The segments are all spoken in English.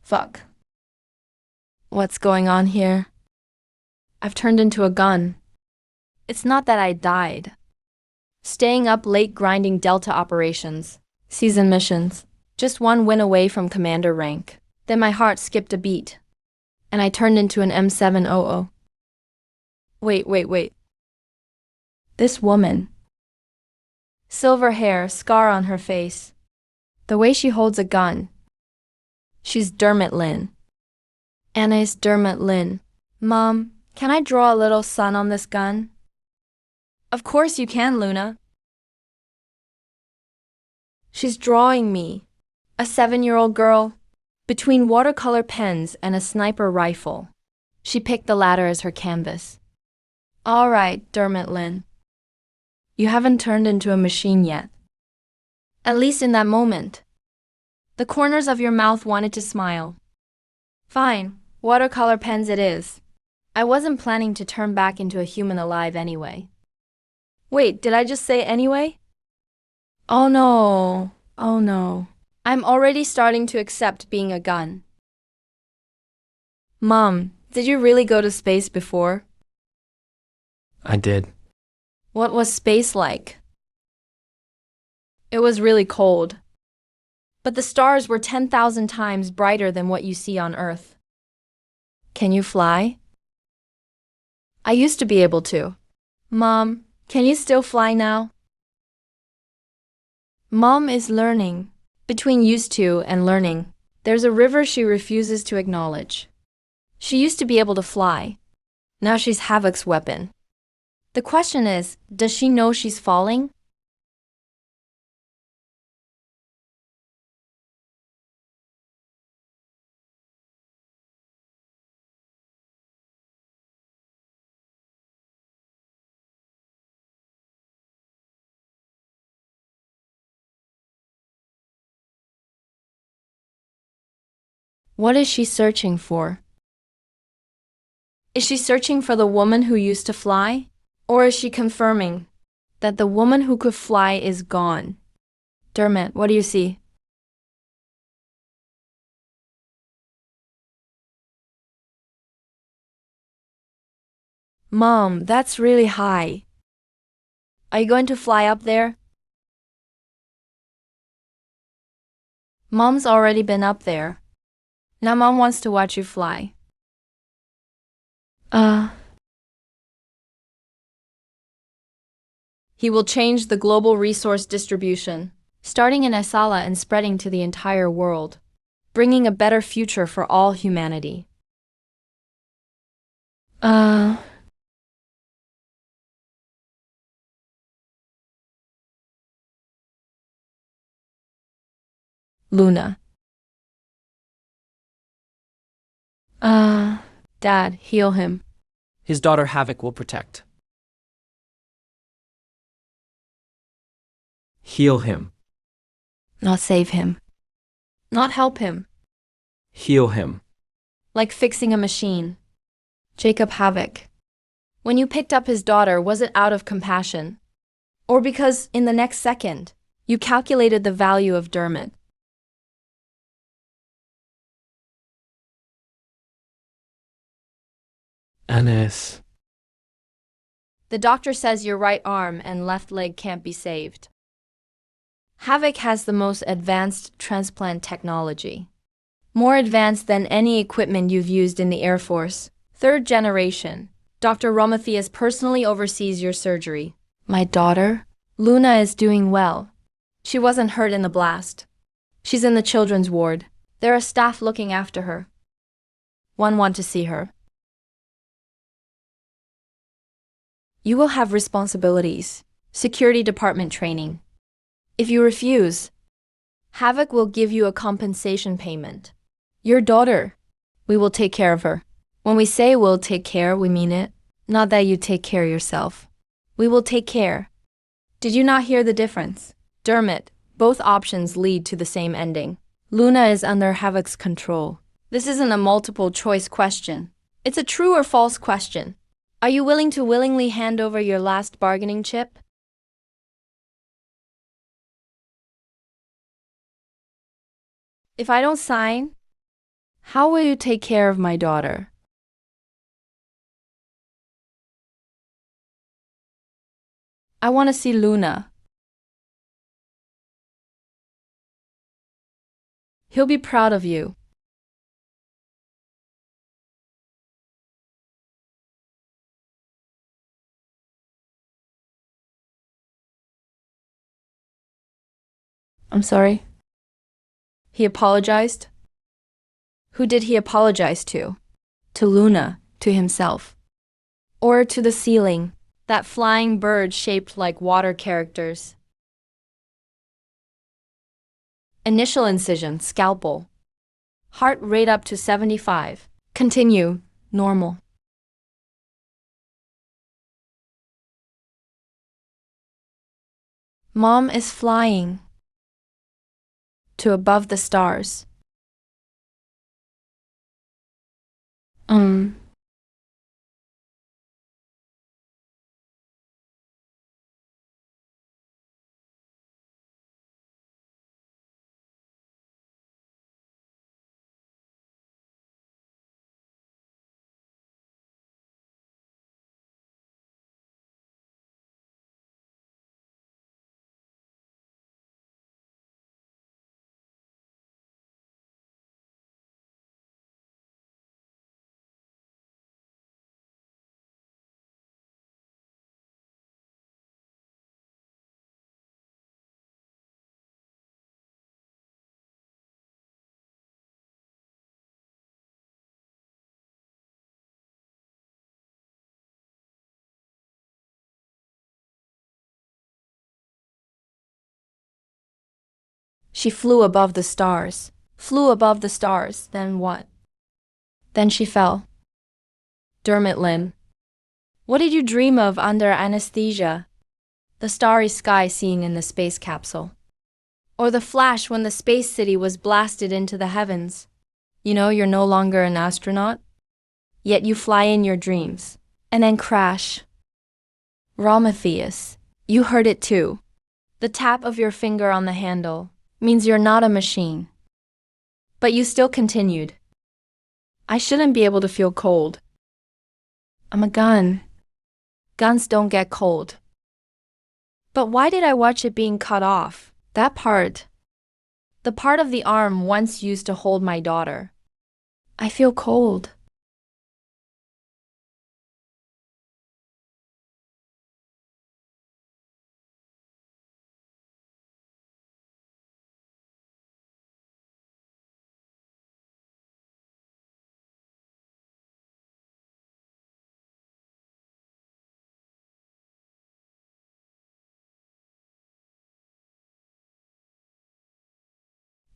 Fuck. What's going on here? I've turned into a gun. It's not that I died. Staying up late grinding Delta operations, season missions, just one win away from commander rank. Then my heart skipped a beat, and I turned into an M700. Wait. This woman. Silver hair, scar on her face. The way she holds a gun. She's Dermot Lynn. Anna's Dermot Lynn. Mom, can I draw a little sun on this gun? Of course you can, Luna. She's drawing me, a 7-year-old girl, between watercolor pens and a sniper rifle. She picked the latter as her canvas. All right, Dermot Lynn. You haven't turned into a machine yet. At least in that moment. The corners of your mouth wanted to smile. Fine, watercolor pens it is. I wasn't planning to turn back into a human alive anyway. Wait, did I just say anyway? Oh no. I'm already starting to accept being a gun. Mom, did you really go to space before? I did. What was space like? It was really cold. But the stars were 10,000 times brighter than what you see on Earth. Can you fly? I used to be able to. Mom, can you still fly now? Mom is learning. Between used to and learning, there's a river she refuses to acknowledge. She used to be able to fly. Now she's Havoc's weapon. The question is, does she know she's falling? What is she searching for? Is she searching for the woman who used to fly? Or is she confirming that the woman who could fly is gone? Dermot, what do you see? Mom, that's really high. Are you going to fly up there? Mom's already been up there. Now Mom wants to watch you fly. He will change the global resource distribution, starting in Asala and spreading to the entire world, bringing a better future for all humanity. Luna. Dad, heal him. His daughter Havoc will protect. Heal him. Not save him. Not help him. Heal him. Like fixing a machine. Jacob Havoc. When you picked up his daughter, was it out of compassion? Or because, in the next second, you calculated the value of Dermot? Anis. The doctor says your right arm and left leg can't be saved. Havoc has the most advanced transplant technology. More advanced than any equipment you've used in the Air Force. 3rd generation. Dr. Romathias personally oversees your surgery. My daughter? Luna is doing well. She wasn't hurt in the blast. She's in the children's ward. There are staff looking after her. One want to see her. You will have responsibilities. Security department training. If you refuse, Havoc will give you a compensation payment. Your daughter. We will take care of her. When we say we'll take care, we mean it. Not that you take care yourself. We will take care. Did you not hear the difference? Dermot, both options lead to the same ending. Luna is under Havoc's control. This isn't a multiple choice question. It's a true or false question. Are you willing to willingly hand over your last bargaining chip? If I don't sign, How will you take care of my daughter? I want to see Luna. He'll be proud of you. I'm sorry. He apologized? Who did he apologize to? To Luna, to himself. Or to the ceiling, that flying bird shaped like water characters. Initial incision, scalpel. Heart rate up to 75. Continue, normal. Mom is flying. To above the stars. She flew above the stars. Flew above the stars, then what? Then she fell. Dermot Lynn. What did you dream of under anesthesia? The starry sky seen in the space capsule. Or the flash when the space city was blasted into the heavens. You know you're no longer an astronaut, yet you fly in your dreams, and then crash. Prometheus, you heard it too. The tap of your finger on the handle means you're not a machine. But you still continued. I shouldn't be able to feel cold. I'm a gun. Guns don't get cold. But why did I watch it being cut off? That part. The part of the arm once used to hold my daughter. I feel cold.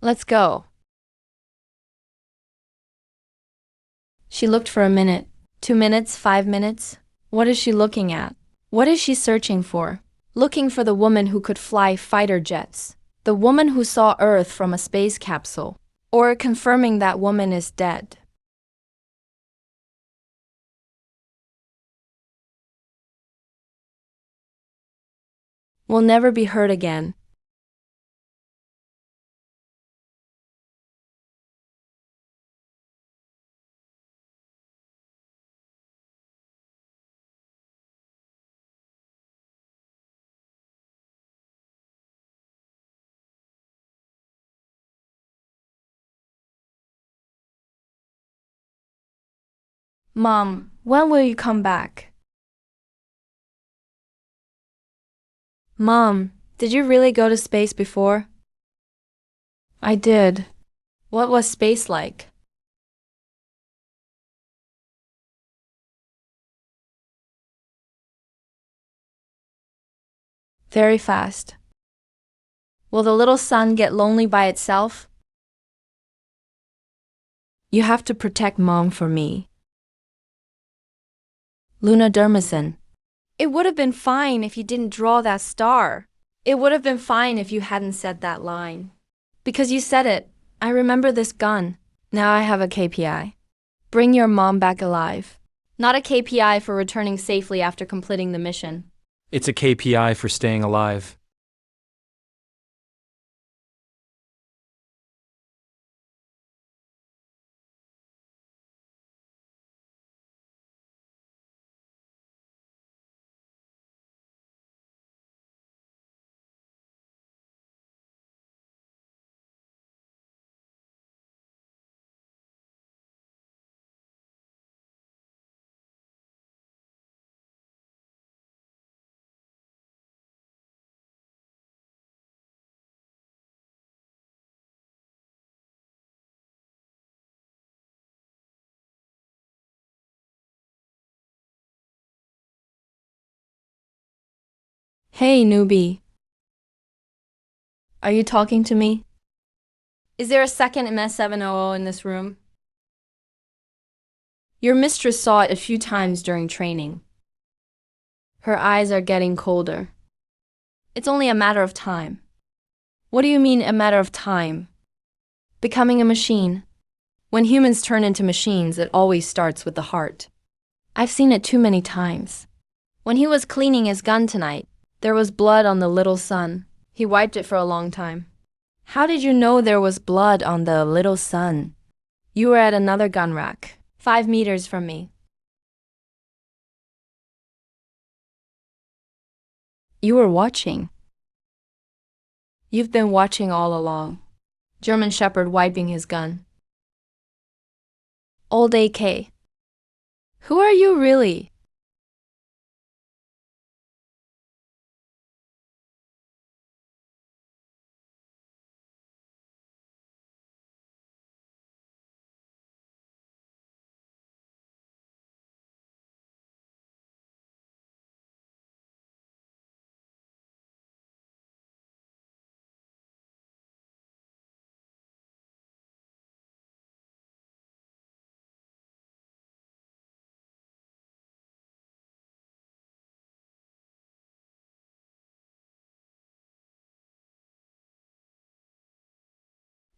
Let's go. She looked for a minute, 2 minutes, 5 minutes. What is she looking at? What is she searching for? Looking for the woman who could fly fighter jets. The woman who saw Earth from a space capsule. Or confirming that woman is dead. Will never be heard again. Mom, when will you come back? Mom, did you really go to space before? I did. What was space like? Very fast. Will the little sun get lonely by itself? You have to protect Mom for me. Luna Dermison. It would have been fine if you didn't draw that star. It would have been fine if you hadn't said that line. Because you said it. I remember this gun. Now I have a KPI. Bring your mom back alive. Not a KPI for returning safely after completing the mission. It's a KPI for staying alive. Hey, newbie. Are you talking to me? Is there a second MS700 in this room? Your mistress saw it a few times during training. Her eyes are getting colder. It's only a matter of time. What do you mean, a matter of time? Becoming a machine. When humans turn into machines, it always starts with the heart. I've seen it too many times. When he was cleaning his gun tonight, there was blood on the little sun. He wiped it for a long time. How did you know there was blood on the little sun? You were at another gun rack, 5 meters from me. You were watching. You've been watching all along. German Shepherd wiping his gun. Old AK. Who are you really?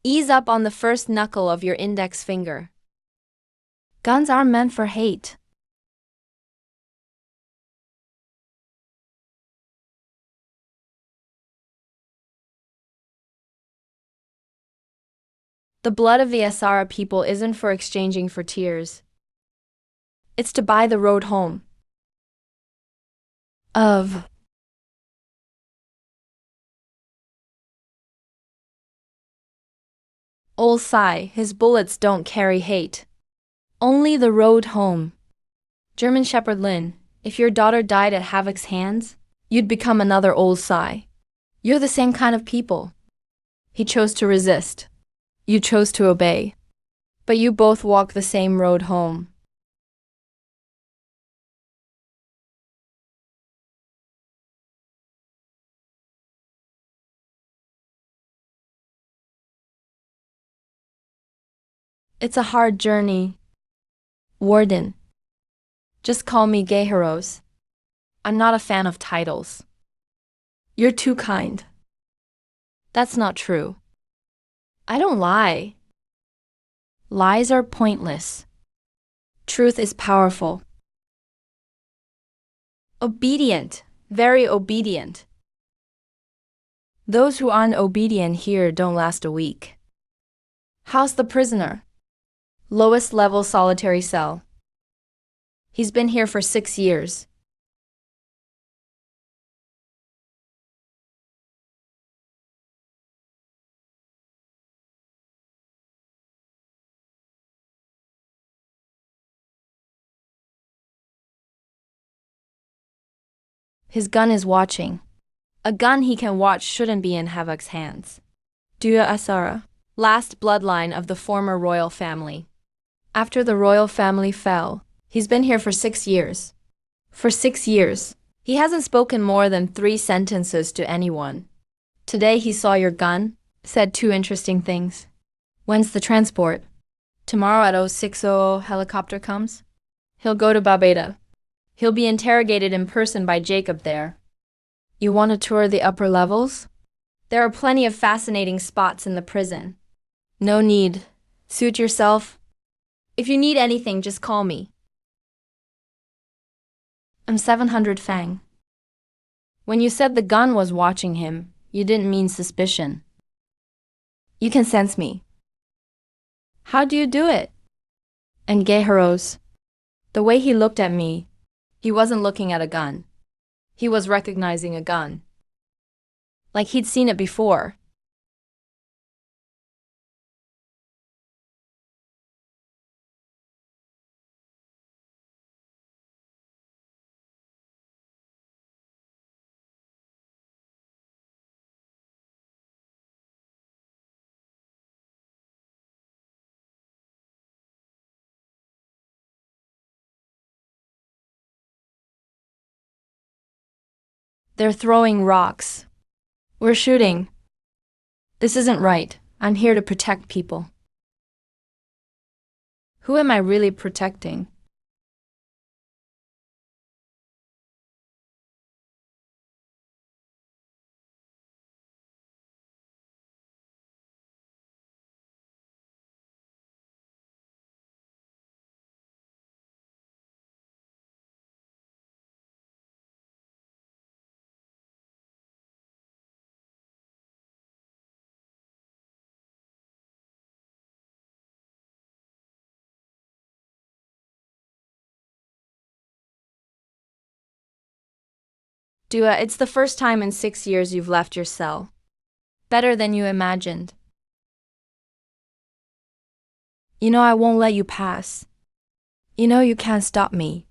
Ease up on the first knuckle of your index finger. Guns aren't meant for hate. The blood of the Asara people isn't for exchanging for tears. It's to buy the road home. Of Old Sai, his bullets don't carry hate. Only the road home. German Shepherd Lin, if your daughter died at Havoc's hands, you'd become another Old Sai. You're the same kind of people. He chose to resist. You chose to obey. But you both walk the same road home. It's a hard journey. Warden. Just call me Gay Heroes. I'm not a fan of titles. You're too kind. That's not true. I don't lie. Lies are pointless. Truth is powerful. Obedient, very obedient. Those who aren't obedient here don't last a week. How's the prisoner? Lowest level solitary cell. He's been here for 6 years. His gun is watching. A gun he can watch shouldn't be in Havoc's hands. Dua Asara, last bloodline of the former royal family. After the royal family fell, he's been here for 6 years. For 6 years, he hasn't spoken more than 3 sentences to anyone. Today he saw your gun, said 2 interesting things. When's the transport? Tomorrow at 0600 helicopter comes. He'll go to Babeda. He'll be interrogated in person by Jacob there. You want to tour the upper levels? There are plenty of fascinating spots in the prison. No need. Suit yourself. If you need anything, just call me. I'm 700 Fang. When you said the gun was watching him, you didn't mean suspicion. You can sense me. How do you do it? And Geharos, the way he looked at me, he wasn't looking at a gun. He was recognizing a gun. Like he'd seen it before. They're throwing rocks. We're shooting. This isn't right. I'm here to protect people. Who am I really protecting? Dua, it's the first time in 6 years you've left your cell. Better than you imagined. You know I won't let you pass. You know you can't stop me.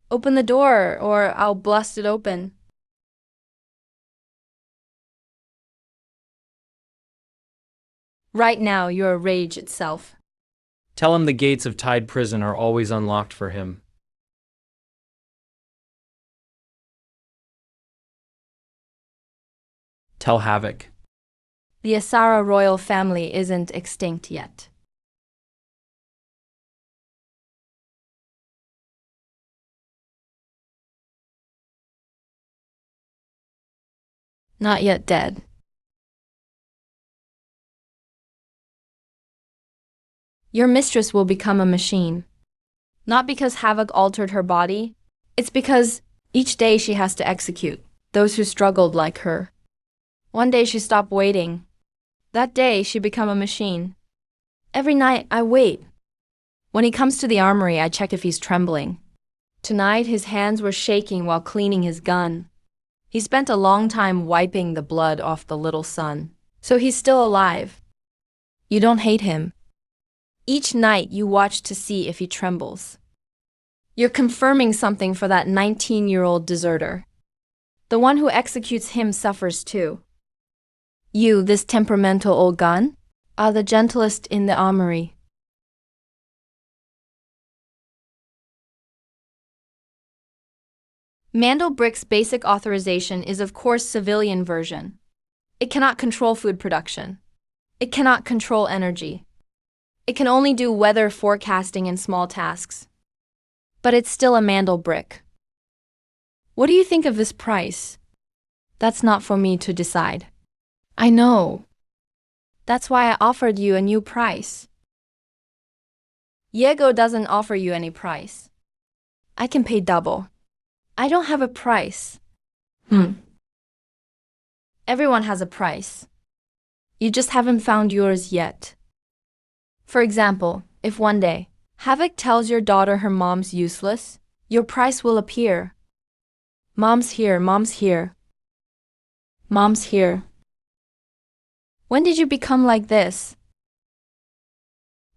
Open the door, or I'll blast it open. Right now, you're rage itself. Tell him the gates of Tide Prison are always unlocked for him. Tell Havoc. The Asara royal family isn't extinct yet. Not yet dead. Your mistress will become a machine. Not because Havoc altered her body, it's because each day she has to execute those who struggled like her. One day she stopped waiting. That day she become a machine. Every night I wait. When he comes to the armory, I check if he's trembling. Tonight his hands were shaking while cleaning his gun. He spent a long time wiping the blood off the little son. So he's still alive. You don't hate him. Each night you watch to see if he trembles. You're confirming something for that 19-year-old deserter. The one who executes him suffers too. You, this temperamental old gun, are the gentlest in the armory. Mandelbrick's basic authorization is of course civilian version. It cannot control food production. It cannot control energy. It can only do weather forecasting and small tasks. But it's still a Mandelbrick. What do you think of this price? That's not for me to decide. I know. That's why I offered you a new price. Diego doesn't offer you any price. I can pay double. I don't have a price. Everyone has a price. You just haven't found yours yet. For example, if one day Havoc tells your daughter her mom's useless, your price will appear. Mom's here, mom's here. Mom's here. When did you become like this?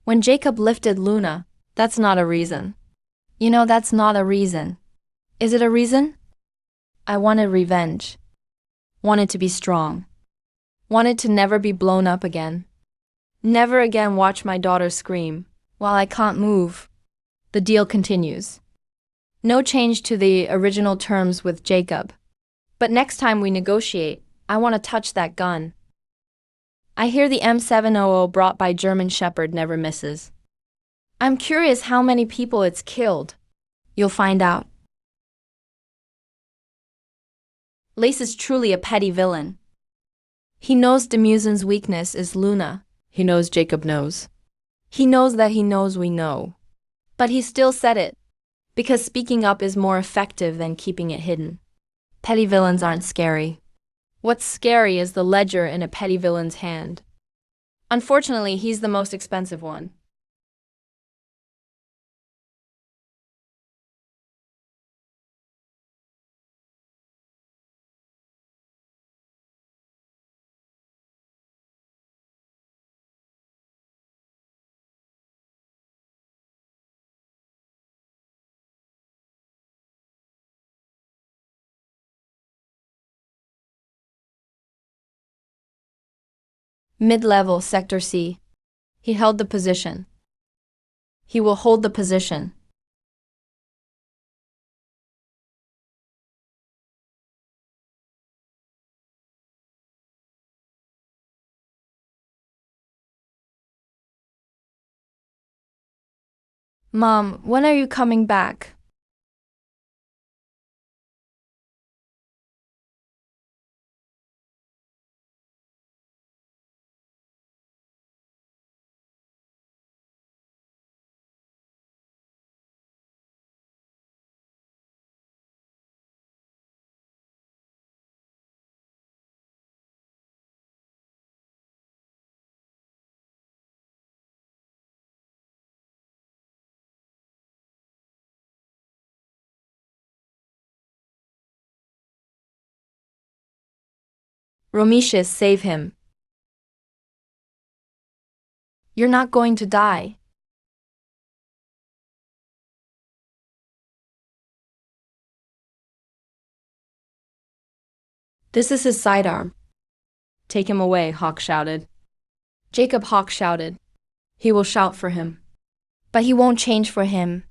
When Jacob lifted Luna, that's not a reason. You know, that's not a reason. Is it a reason? I wanted revenge. Wanted to be strong. Wanted to never be blown up again. Never again watch my daughter scream while I can't move. The deal continues. No change to the original terms with Jacob. But next time we negotiate, I want to touch that gun. I hear the M700 brought by German Shepherd never misses. I'm curious how many people it's killed. You'll find out. Lace is truly a petty villain. He knows Demusen's weakness is Luna. He knows Jacob knows. He knows that he knows we know. But he still said it, because speaking up is more effective than keeping it hidden. Petty villains aren't scary. What's scary is the ledger in a petty villain's hand. Unfortunately, he's the most expensive one. Mid-level, Sector C. He held the position. He will hold the position. Mom, when are you coming back? Rometius, save him. You're not going to die. This is his sidearm. Take him away, Hawk shouted. Jacob Hawk shouted. He will shout for him. But he won't change for him.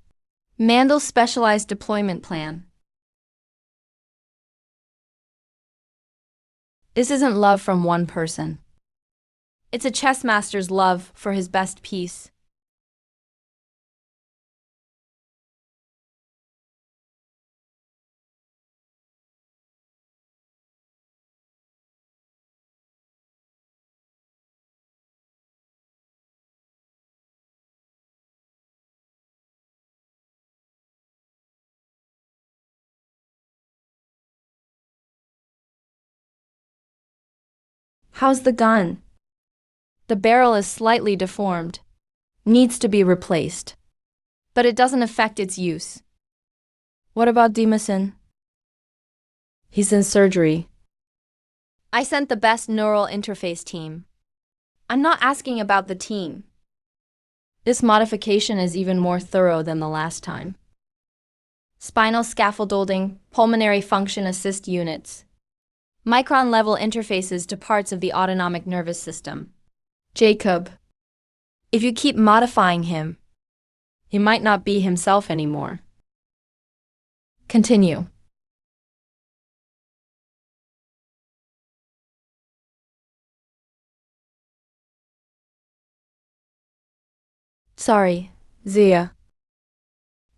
Mandel's specialized deployment plan. This isn't love from one person. It's a chess master's love for his best piece. How's the gun? The barrel is slightly deformed. Needs to be replaced. But it doesn't affect its use. What about Demison? He's in surgery. I sent the best neural interface team. I'm not asking about the team. This modification is even more thorough than the last time. Spinal scaffolding, pulmonary function assist units. Micron-level interfaces to parts of the autonomic nervous system. Jacob, if you keep modifying him, he might not be himself anymore. Continue. Sorry, Zia.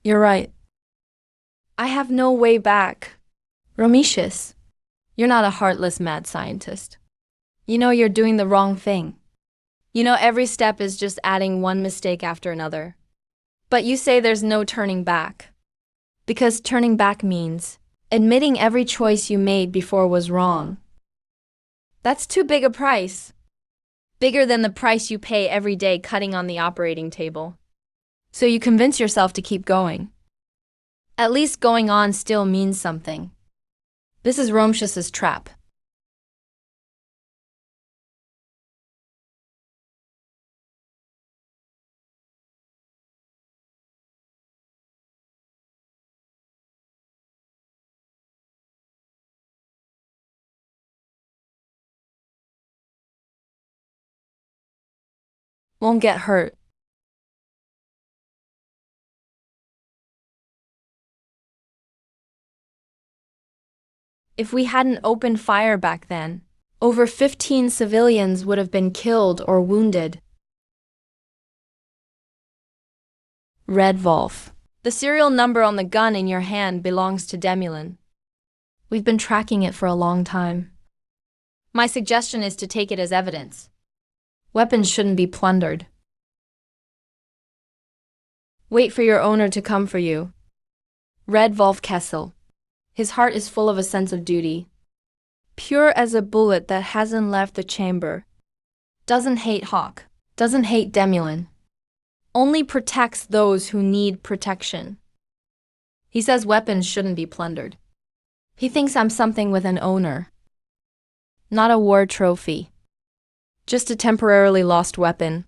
You're right. I have no way back. Rometius, you're not a heartless mad scientist. You know you're doing the wrong thing. You know every step is just adding one mistake after another. But you say there's no turning back. Because turning back means admitting every choice you made before was wrong. That's too big a price. Bigger than the price you pay every day cutting on the operating table. So you convince yourself to keep going. At least going on still means something. This is Rometius's trap. Won't get hurt. If we hadn't opened fire back then, over 15 civilians would have been killed or wounded. Red Wolf. The serial number on the gun in your hand belongs to Demulin. We've been tracking it for a long time. My suggestion is to take it as evidence. Weapons shouldn't be plundered. Wait for your owner to come for you. Red Wolf Kessel. His heart is full of a sense of duty. Pure as a bullet that hasn't left the chamber. Doesn't hate Hawk. Doesn't hate Demulin. Only protects those who need protection. He says weapons shouldn't be plundered. He thinks I'm something with an owner. Not a war trophy. Just a temporarily lost weapon.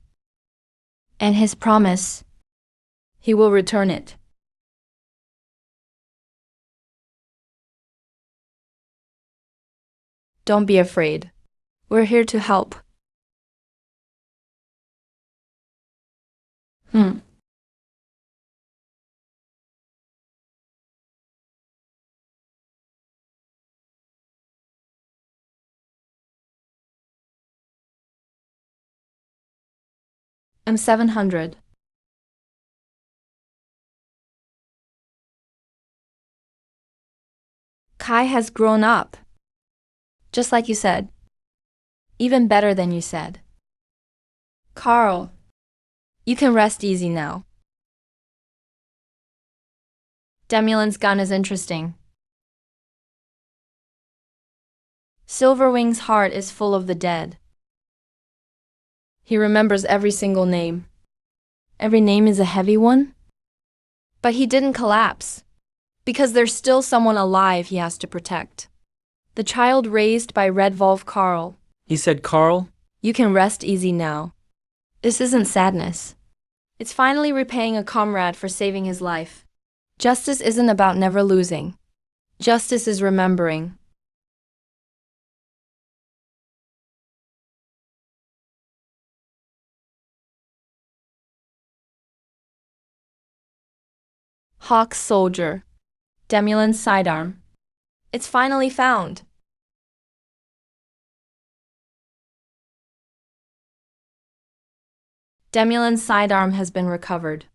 And his promise, he will return it. Don't be afraid. We're here to help. I'm 700. Kai has grown up. Just like you said. Even better than you said. Carl, you can rest easy now. Demulin's gun is interesting. Silverwing's heart is full of the dead. He remembers every single name. Every name is a heavy one? But he didn't collapse. Because there's still someone alive he has to protect. The child raised by Red Wolf Carl. He said, Carl? You can rest easy now. This isn't sadness. It's finally repaying a comrade for saving his life. Justice isn't about never losing. Justice is remembering. Hawk's soldier. Demulin's sidearm. It's finally found. Demulin's sidearm has been recovered.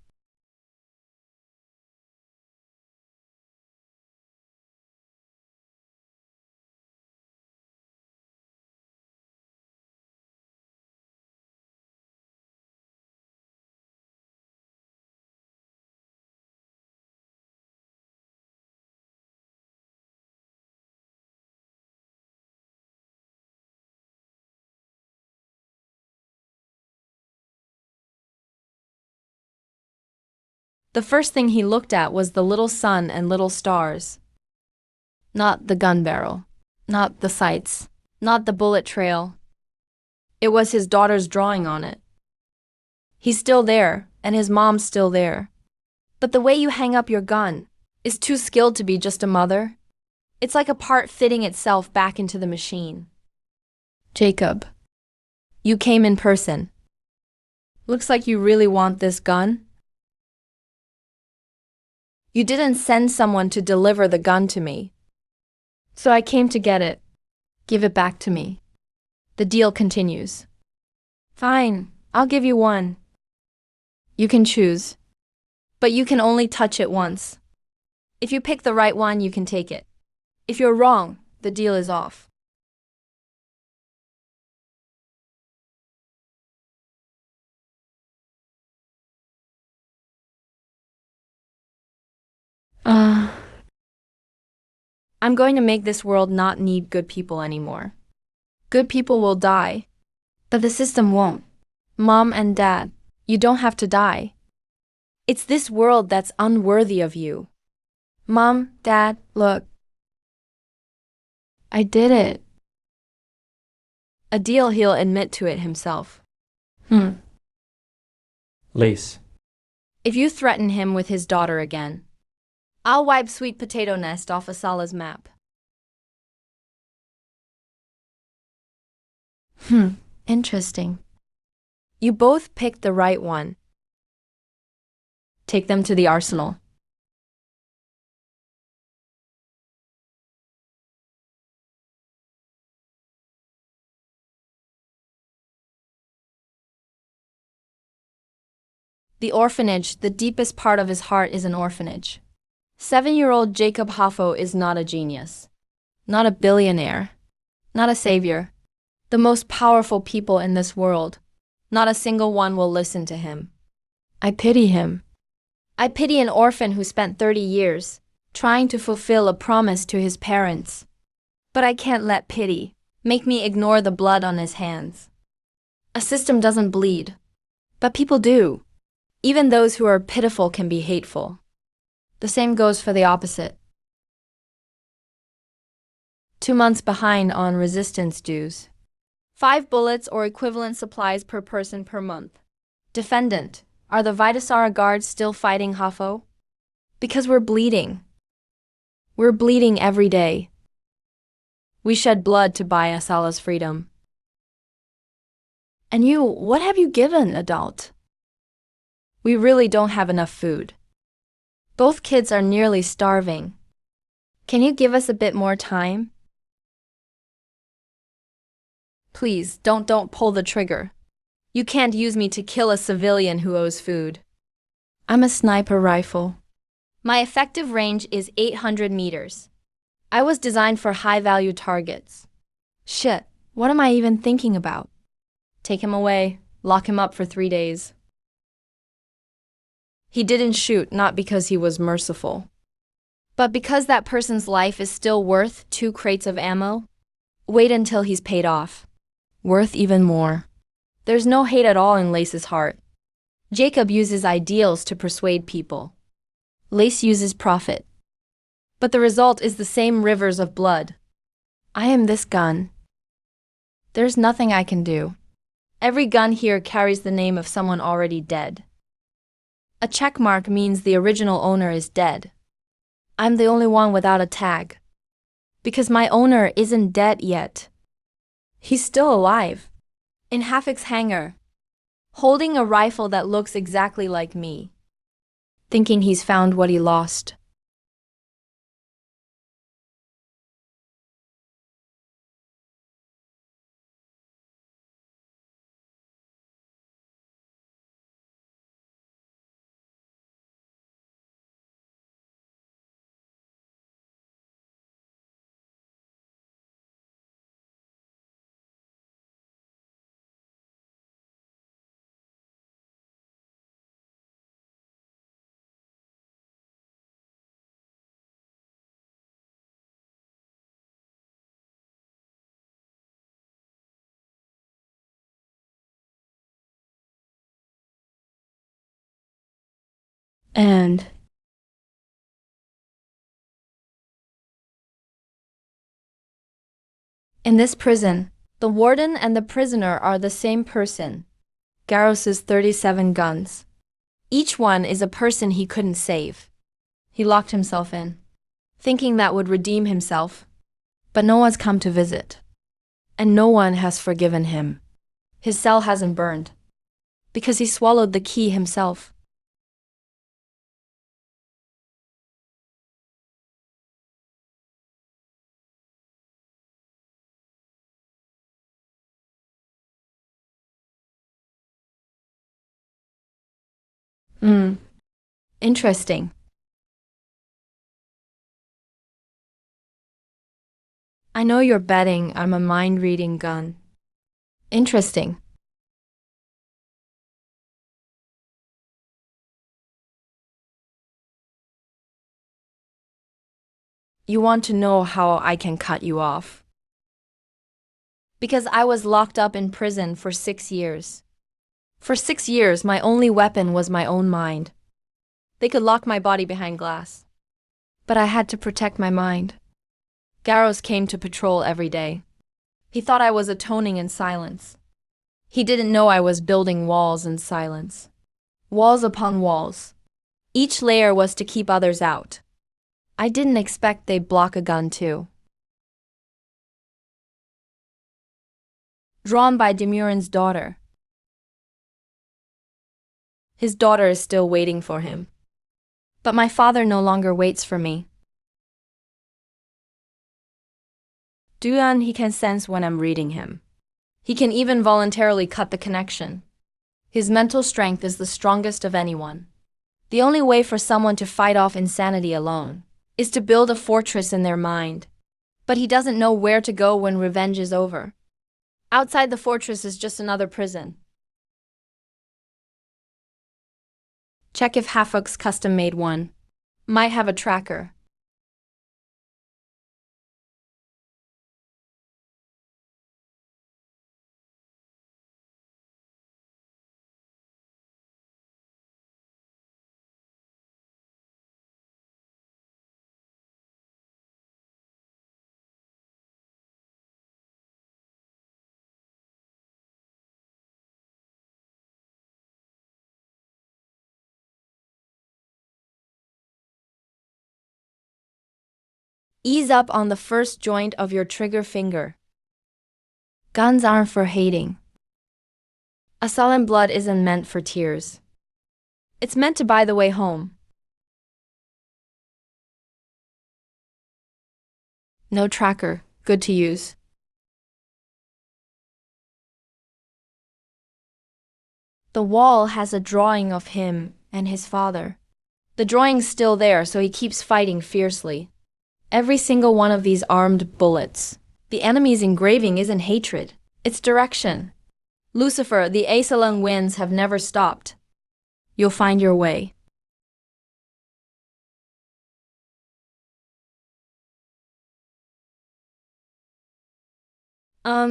The first thing he looked at was the little sun and little stars. Not the gun barrel. Not the sights. Not the bullet trail. It was his daughter's drawing on it. He's still there, and his mom's still there. But the way you hang up your gun is too skilled to be just a mother. It's like a part fitting itself back into the machine. Jacob, you came in person. Looks like you really want this gun. You didn't send someone to deliver the gun to me. So I came to get it. Give it back to me. The deal continues. Fine, I'll give you one. You can choose. But you can only touch it once. If you pick the right one, you can take it. If you're wrong, the deal is off. I'm going to make this world not need good people anymore. Good people will die, but the system won't. Mom and Dad, you don't have to die. It's this world that's unworthy of you. Mom, Dad, look. I did it. A deal he'll admit to it himself. Lace. If you threaten him with his daughter again, I'll wipe Sweet Potato Nest off Asala's map. Interesting. You both picked the right one. Take them to the arsenal. The orphanage, the deepest part of his heart is an orphanage. 7-year-old Jacob Hoffo is not a genius. Not a billionaire. Not a savior. The most powerful people in this world. Not a single one will listen to him. I pity him. I pity an orphan who spent 30 years trying to fulfill a promise to his parents. But I can't let pity make me ignore the blood on his hands. A system doesn't bleed, but people do. Even those who are pitiful can be hateful. The same goes for the opposite. 2 months behind on resistance dues. 5 bullets or equivalent supplies per person per month. Defendant, are the Vitasara guards still fighting Hafo? Because we're bleeding. We're bleeding every day. We shed blood to buy Asala's freedom. And you, what have you given, adult? We really don't have enough food. Both kids are nearly starving. Can you give us a bit more time? Please, don't pull the trigger. You can't use me to kill a civilian who owes food. I'm a sniper rifle. My effective range is 800 meters. I was designed for high-value targets. Shit, what am I even thinking about? Take him away, lock him up for 3 days. He didn't shoot not because he was merciful, but because that person's life is still worth 2 crates of ammo. Wait until he's paid off. Worth even more. There's no hate at all in Lace's heart. Jacob uses ideals to persuade people. Lace uses profit. But the result is the same rivers of blood. I am this gun. There's nothing I can do. Every gun here carries the name of someone already dead. A checkmark means the original owner is dead. I'm the only one without a tag. Because my owner isn't dead yet. He's still alive. In Hafik's hangar. Holding a rifle that looks exactly like me. Thinking he's found what he lost. And in this prison, the warden and the prisoner are the same person. Garros's 37 guns. Each one is a person he couldn't save. He locked himself in, thinking that would redeem himself. But no one's come to visit. And no one has forgiven him. His cell hasn't burned. Because he swallowed the key himself. Interesting. I know you're betting I'm a mind-reading gun. Interesting. You want to know how I can cut you off? Because I was locked up in prison for 6 years. For 6 years, my only weapon was my own mind. They could lock my body behind glass. But I had to protect my mind. Garros came to patrol every day. He thought I was atoning in silence. He didn't know I was building walls in silence. Walls upon walls. Each layer was to keep others out. I didn't expect they'd block a gun too. Drawn by Demurin's daughter. His daughter is still waiting for him. But my father no longer waits for me. Duan, he can sense when I'm reading him. He can even voluntarily cut the connection. His mental strength is the strongest of anyone. The only way for someone to fight off insanity alone is to build a fortress in their mind. But he doesn't know where to go when revenge is over. Outside the fortress is just another prison. Check if Hafuk's custom-made one might have a tracker. Ease up on the first joint of your trigger finger. Guns aren't for hating. A sullen blood isn't meant for tears. It's meant to buy the way home. No tracker, good to use. The wall has a drawing of him and his father. The drawing's still there, so he keeps fighting fiercely. Every single one of these armed bullets. The enemy's engraving isn't hatred, it's direction. Lucifer, the Asalung winds have never stopped. You'll find your way.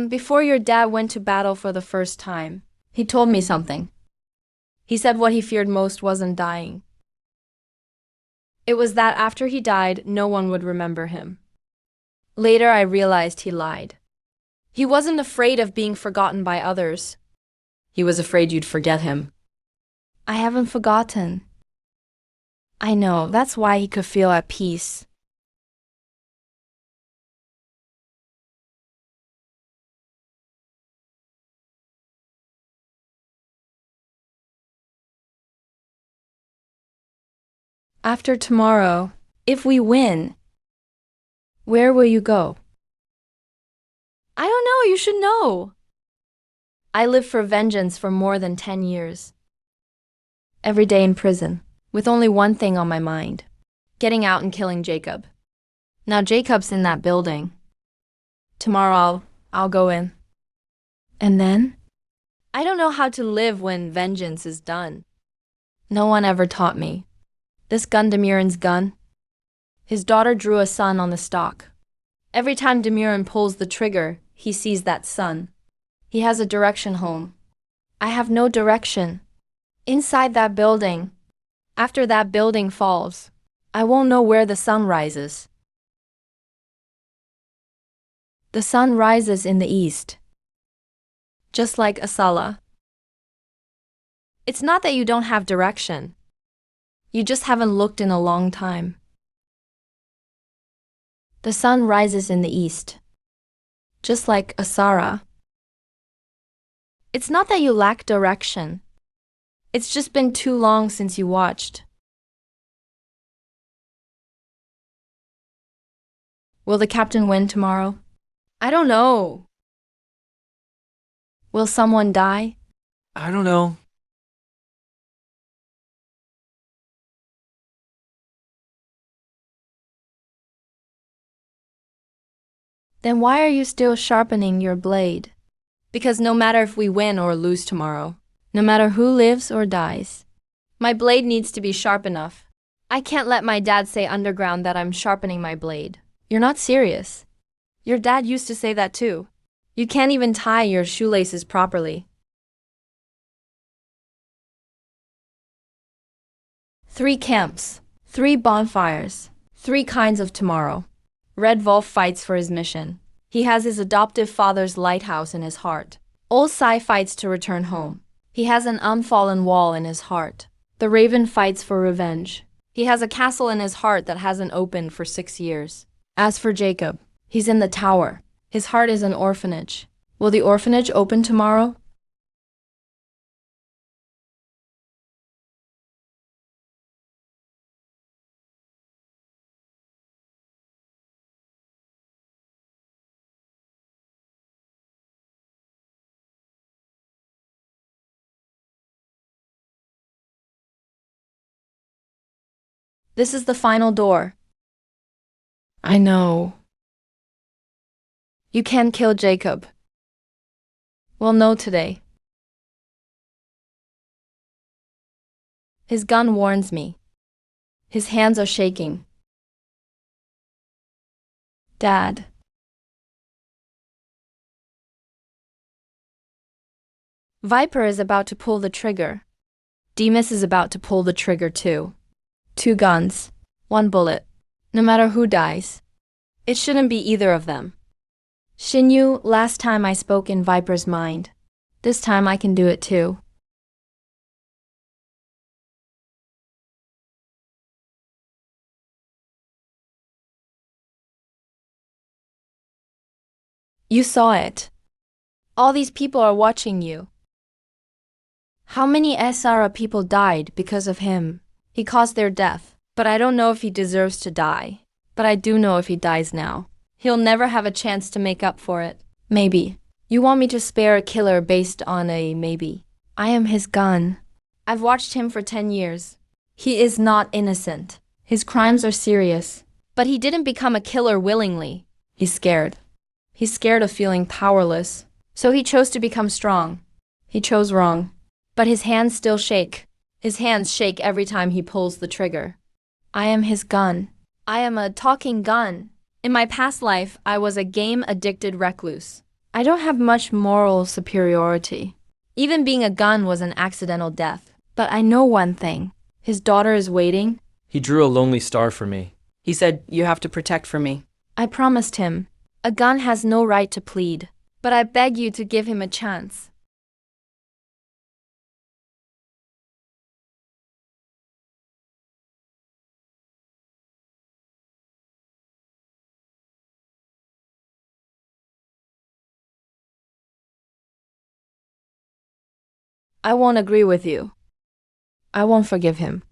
Before your dad went to battle for the first time, he told me something. He said what he feared most wasn't dying. It was that after he died, no one would remember him. Later, I realized he lied. He wasn't afraid of being forgotten by others. He was afraid you'd forget him. I haven't forgotten. I know, that's why he could feel at peace. After tomorrow, if we win, where will you go? I don't know, you should know. I lived for vengeance for more than 10 years. Every day in prison, with only one thing on my mind. Getting out and killing Jacob. Now Jacob's in that building. Tomorrow I'll go in. And then? I don't know how to live when vengeance is done. No one ever taught me. This gun, Demirin's gun. His daughter drew a sun on the stock. Every time Demirin pulls the trigger, he sees that sun. He has a direction home. I have no direction. Inside that building, after that building falls, I won't know where the sun rises. The sun rises in the east. Just like Asala. It's not that you don't have direction. You just haven't looked in a long time. The sun rises in the east. Just like Asara. It's not that you lack direction. It's just been too long since you watched. Will the captain win tomorrow? I don't know. Will someone die? I don't know. Then why are you still sharpening your blade? Because no matter if we win or lose tomorrow, no matter who lives or dies, my blade needs to be sharp enough. I can't let my dad say underground that I'm sharpening my blade. You're not serious. Your dad used to say that too. You can't even tie your shoelaces properly. 3 camps, 3 bonfires, 3 kinds of tomorrow. Red Wolf fights for his mission. He has his adoptive father's lighthouse in his heart. Old Sai fights to return home. He has an unfallen wall in his heart. The Raven fights for revenge. He has a castle in his heart that hasn't opened for 6 years. As for Jacob, he's in the tower. His heart is an orphanage. Will the orphanage open tomorrow? This is the final door. I know. You can't kill Jacob. We'll know today. His gun warns me. His hands are shaking. Dad. Viper is about to pull the trigger. Demas is about to pull the trigger too. 2 guns, 1 bullet. No matter who dies. It shouldn't be either of them. Shinyu, last time I spoke in Viper's mind. This time I can do it too. You saw it. All these people are watching you. How many Esara people died because of him? He caused their death, but I don't know if he deserves to die. But I do know if he dies now, he'll never have a chance to make up for it. Maybe. You want me to spare a killer based on a maybe. I am his gun. I've watched him for 10 years. He is not innocent. His crimes are serious. But he didn't become a killer willingly. He's scared. He's scared of feeling powerless. So he chose to become strong. He chose wrong. But his hands still shake. His hands shake every time he pulls the trigger. I am his gun. I am a talking gun. In my past life, I was a game-addicted recluse. I don't have much moral superiority. Even being a gun was an accidental death. But I know one thing. His daughter is waiting. He drew a lonely star for me. He said, "You have to protect for me." I promised him. A gun has no right to plead. But I beg you to give him a chance. I won't agree with you. I won't forgive him.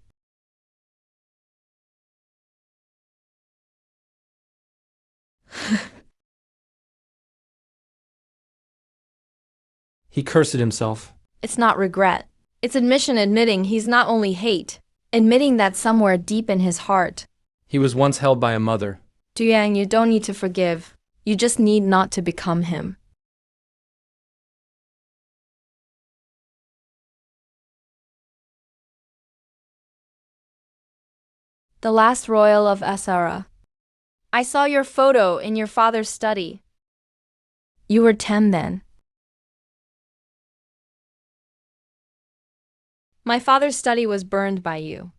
He cursed himself. It's not regret. It's admission admitting he's not only hate, admitting that somewhere deep in his heart. He was once held by a mother. Duyang, you don't need to forgive. You just need not to become him. The last royal of Asara. I saw your photo in your father's study. You were 10 then. My father's study was burned by you.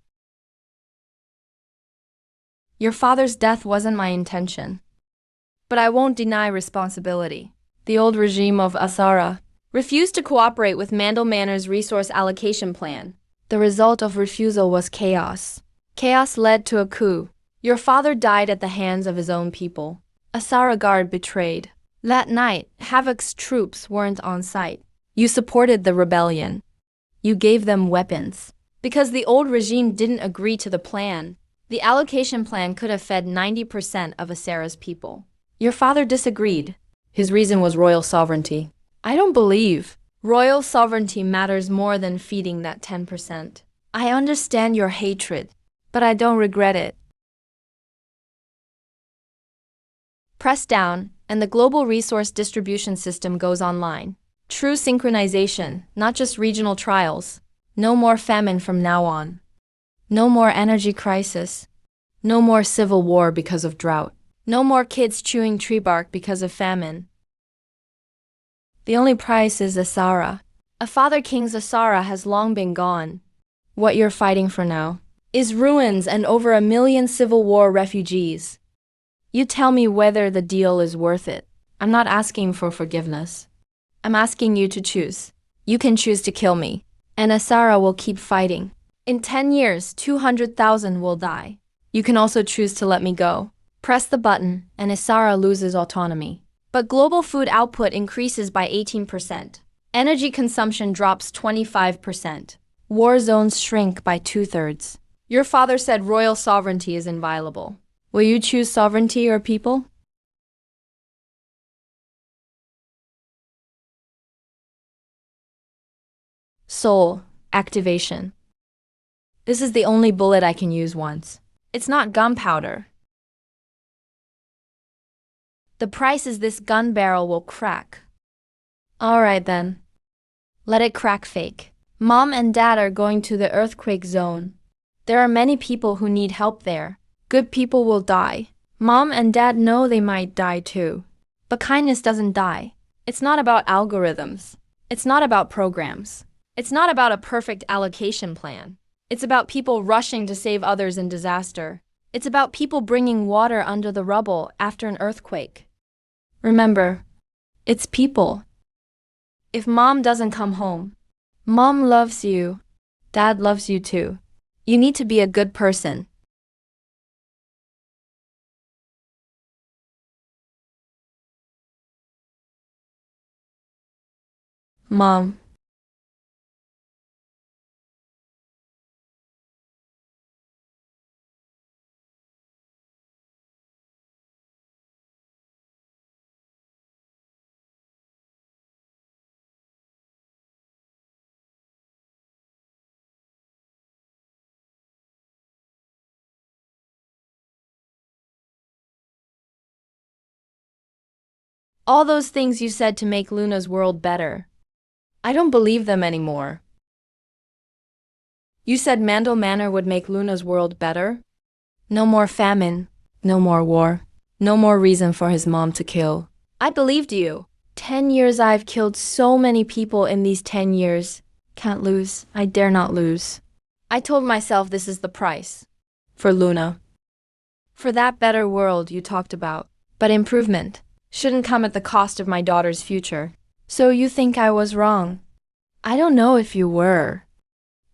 Your father's death wasn't my intention. But I won't deny responsibility. The old regime of Asara refused to cooperate with Mandal Manor's resource allocation plan. The result of refusal was chaos. Chaos led to a coup. Your father died at the hands of his own people. Asara Guard betrayed. That night, Havoc's troops weren't on site. You supported the rebellion. You gave them weapons. Because the old regime didn't agree to the plan, the allocation plan could have fed 90% of Asara's people. Your father disagreed. His reason was royal sovereignty. I don't believe royal sovereignty matters more than feeding that 10%. I understand your hatred, but I don't regret it. Press down, and the global resource distribution system goes online. True synchronization, not just regional trials. No more famine from now on. No more energy crisis. No more civil war because of drought. No more kids chewing tree bark because of famine. The only price is Asara. A Father King's Asara has long been gone. What you're fighting for now is ruins and over 1 million Civil War refugees. You tell me whether the deal is worth it. I'm not asking for forgiveness. I'm asking you to choose. You can choose to kill me, and Asara will keep fighting. In 10 years, 200,000 will die. You can also choose to let me go. Press the button, and Asara loses autonomy. But global food output increases by 18%. Energy consumption drops 25%. War zones shrink by 2/3. Your father said royal sovereignty is inviolable. Will you choose sovereignty or people? Soul activation. This is the only bullet I can use once. It's not gunpowder. The price is this gun barrel will crack. Alright then. Let it crack fake. Mom and Dad are going to the earthquake zone. There are many people who need help there. Good people will die. Mom and Dad know they might die too. But kindness doesn't die. It's not about algorithms. It's not about programs. It's not about a perfect allocation plan. It's about people rushing to save others in disaster. It's about people bringing water under the rubble after an earthquake. Remember, it's people. If Mom doesn't come home, Mom loves you. Dad loves you too. You need to be a good person. Mom. All those things you said to make Luna's world better. I don't believe them anymore. You said Mandel Manor would make Luna's world better? No more famine, no more war, no more reason for his mom to kill. I believed you. 10 years I've killed so many people in these 10 years. Can't lose. I dare not lose. I told myself this is the price. For Luna. For that better world you talked about. But improvement shouldn't come at the cost of my daughter's future. So you think I was wrong? I don't know if you were.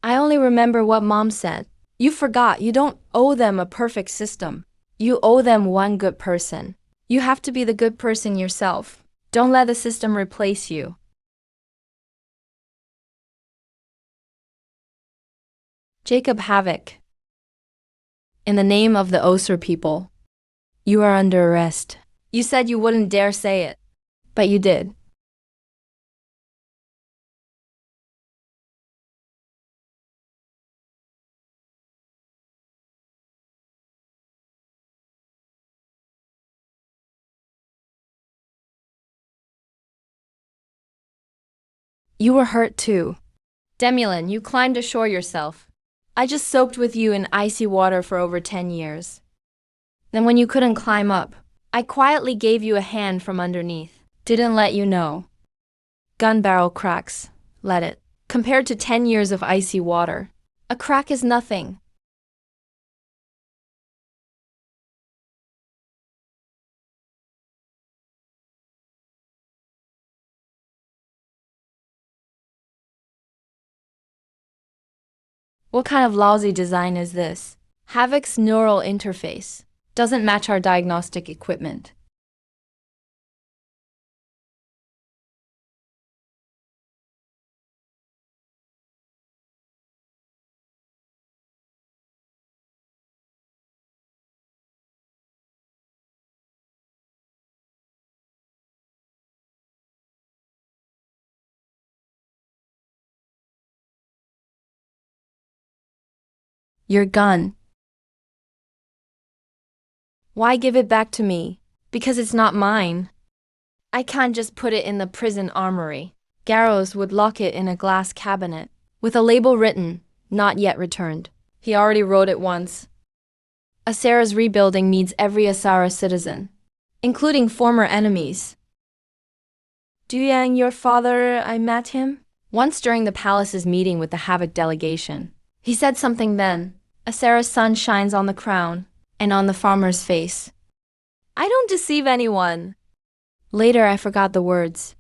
I only remember what Mom said. You forgot you don't owe them a perfect system. You owe them one good person. You have to be the good person yourself. Don't let the system replace you. Jacob Havoc. In the name of the Oser people, you are under arrest. You said you wouldn't dare say it, but you did. You were hurt too. Demulin, you climbed ashore yourself. I just soaked with you in icy water for over 10 years. Then when you couldn't climb up, I quietly gave you a hand from underneath. Didn't let you know. Gun barrel cracks. Let it. Compared to 10 years of icy water, a crack is nothing. What kind of lousy design is this? Havoc's neural interface doesn't match our diagnostic equipment. Your gun. Why give it back to me? Because it's not mine. I can't just put it in the prison armory. Garros would lock it in a glass cabinet with a label written, "Not yet returned." He already wrote it once. Asara's rebuilding needs every Asara citizen, including former enemies. Duyang, your father, I met him once during the palace's meeting with the Havoc delegation. He said something then. Asara's sun shines on the crown and on the farmer's face. I don't deceive anyone. Later I forgot the words.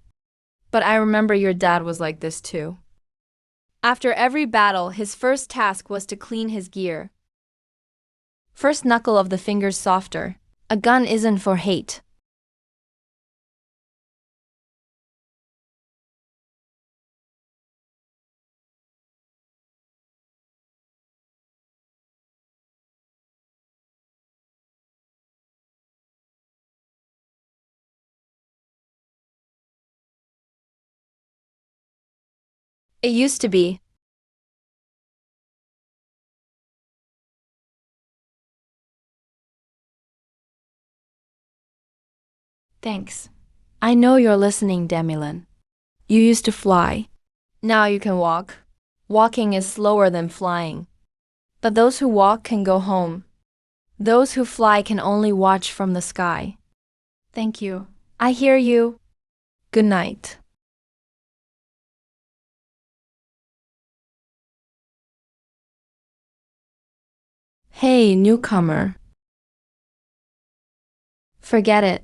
But I remember your dad was like this too. After every battle, his first task was to clean his gear. First knuckle of the fingers softer. A gun isn't for hate. It used to be. Thanks. I know you're listening, Demulin. You used to fly. Now you can walk. Walking is slower than flying. But those who walk can go home. Those who fly can only watch from the sky. Thank you. I hear you. Good night. Hey, newcomer. Forget it.